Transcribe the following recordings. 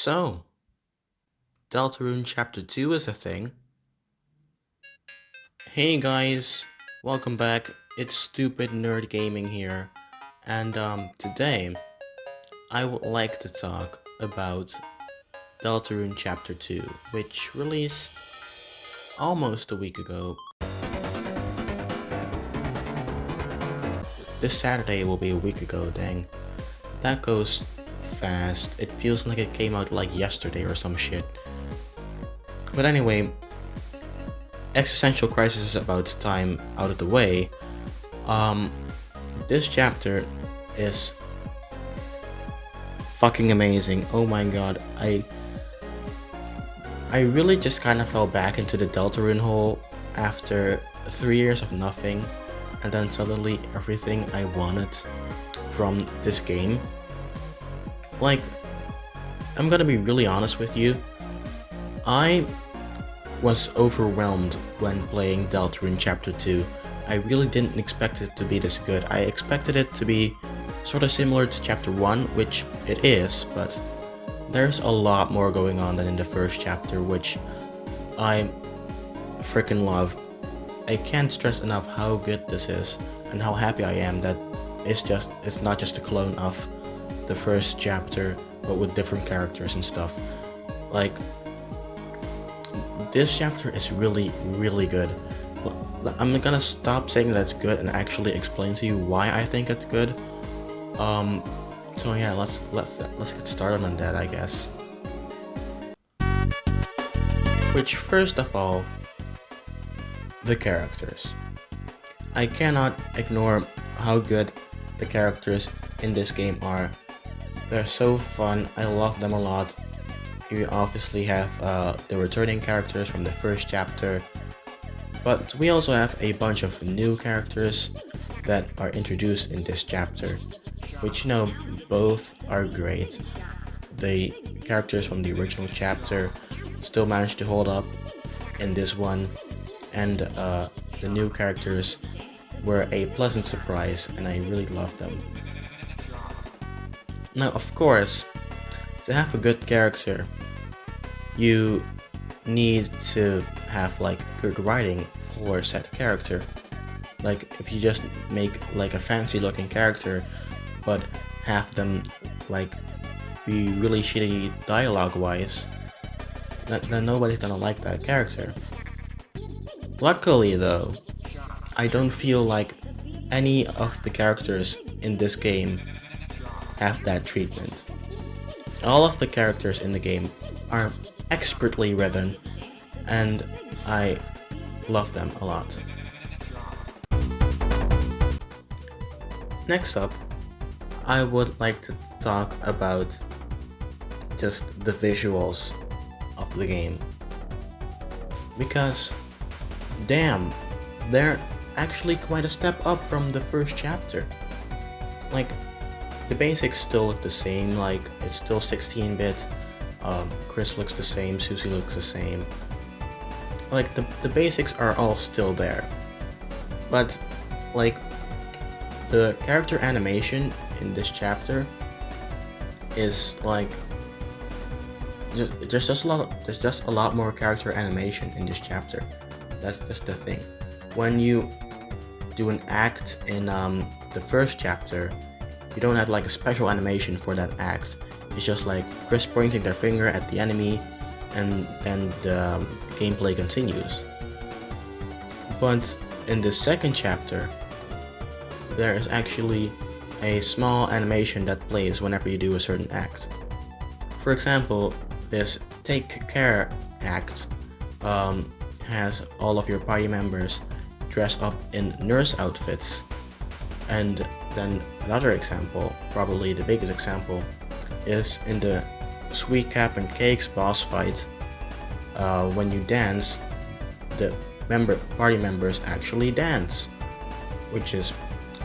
So, Deltarune Chapter 2 is a thing. Hey guys, welcome back. It's Stupid Nerd Gaming here. And today, I would like to talk about Deltarune Chapter 2, which released almost a week ago. This Saturday will be a week ago, dang. That goes fast. It feels like it came out like yesterday or some shit. But anyway, existential crisis about time out of the way. This chapter is fucking amazing. Oh my god, I really just kind of fell back into the Deltarune hole after 3 years of nothing, and then suddenly everything I wanted from this game. Like, I'm gonna be really honest with you, I was overwhelmed when playing Deltarune Chapter 2. I really didn't expect it to be this good. I expected it to be sort of similar to Chapter 1, which it is, but there's a lot more going on than in the first chapter, which I freaking love. I can't stress enough how good this is, and how happy I am that it's not just a clone of the first chapter, but with different characters and stuff. Like, this chapter is really, really good. I'm gonna stop saying that it's good and actually explain to you why I think it's good. So yeah, let's get started on that, I guess. Which, first of all, the characters. I cannot ignore how good the characters in this game are. They're so fun. I love them a lot. You obviously have the returning characters from the first chapter, but we also have a bunch of new characters that are introduced in this chapter, which, you know, both are great. The characters from the original chapter still managed to hold up in this one, and the new characters were a pleasant surprise, and I really loved them. Now, of course, to have a good character, you need to have like good writing for said character. Like, if you just make like a fancy looking character but have them like be really shitty dialogue wise, then nobody's gonna like that character. Luckily though, I don't feel like any of the characters in this game have that treatment. All of the characters in the game are expertly written, and I love them a lot. Next up, I would like to talk about just the visuals of the game, because damn, they're actually quite a step up from the first chapter. Like, the basics still look the same, like it's still 16-bit, Chris looks the same, Susie looks the same. Like, the basics are all still there. But, like, the character animation in this chapter is like, there's just a lot more character animation in this chapter. That's the thing. When you do an act in the first chapter, you don't have like a special animation for that act. It's just like Chris pointing their finger at the enemy, and then the gameplay continues. But in the second chapter, there is actually a small animation that plays whenever you do a certain act. For example, this Take Care act has all of your party members dress up in nurse outfits. And then another example, probably the biggest example, is in the Sweet Cap and Cakes boss fight. When you dance, the party members actually dance, which is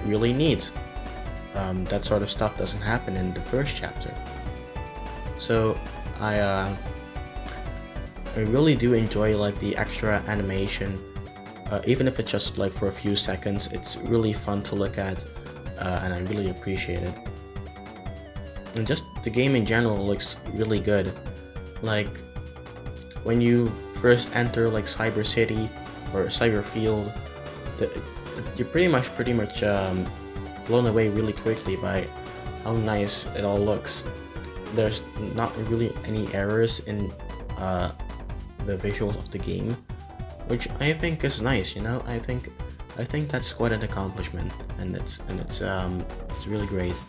really neat. That sort of stuff doesn't happen in the first chapter. So I really do enjoy like the extra animation. Even if it's just like for a few seconds, it's really fun to look at, and I really appreciate it. and just the game in general looks really good. Like when you first enter like Cyber City or Cyber Field, you're pretty much blown away really quickly by how nice it all looks. There's not really any errors in the visuals of the game, which I think is nice. You know, I think that's quite an accomplishment, and it's really great.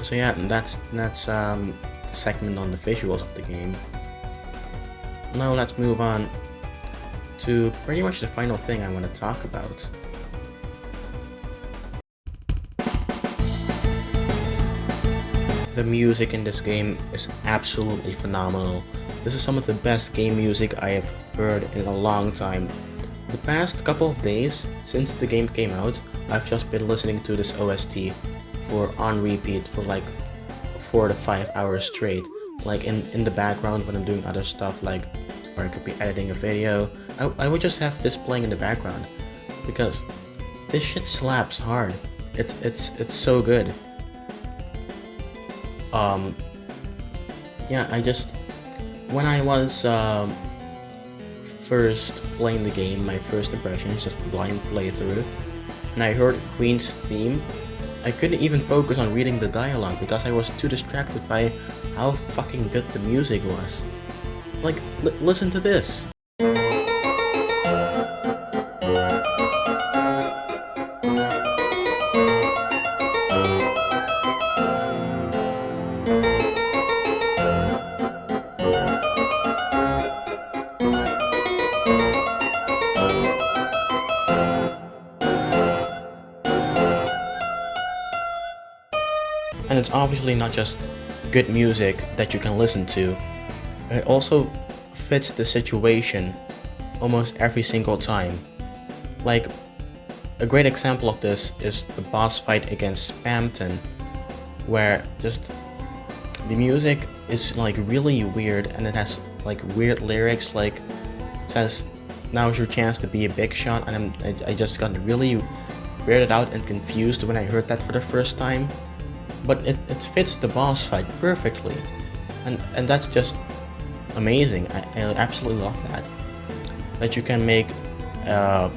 So yeah, that's the segment on the visuals of the game. Now let's move on to pretty much the final thing I want to talk about. The music in this game is absolutely phenomenal. This is some of the best game music I have heard in a long time. The past couple of days since the game came out, I've just been listening to this OST on repeat for like 4 to 5 hours straight. Like in the background when I'm doing other stuff, like, or I could be editing a video, I would just have this playing in the background because this shit slaps hard. It's so good. Yeah, when I was first playing the game, my first impression is just blind playthrough, and I heard Queen's theme, I couldn't even focus on reading the dialogue because I was too distracted by how fucking good the music was. Like, listen to this. And it's obviously not just good music that you can listen to, it also fits the situation almost every single time. Like, a great example of this is the boss fight against Spamton, where just the music is like really weird, and it has like weird lyrics, like it says, "Now's your chance to be a big shot," and I just got really weirded out and confused when I heard that for the first time. But it fits the boss fight perfectly, and that's just amazing. I absolutely love that you can make a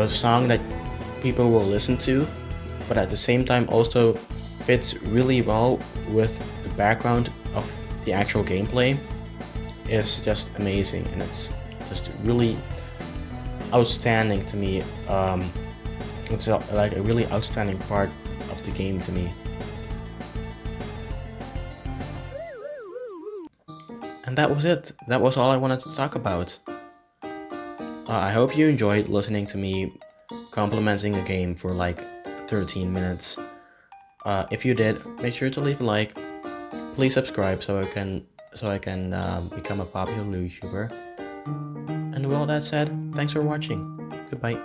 song that people will listen to, but at the same time also fits really well with the background of the actual gameplay. Is just amazing, and it's just really outstanding to me. It's like a really outstanding part of the game to me. And that was it. That was all I wanted to talk about. I hope you enjoyed listening to me complimenting a game for like 13 minutes. If you did, make sure to leave a like. Please subscribe so I can become a popular YouTuber. And with all that said, thanks for watching. Goodbye.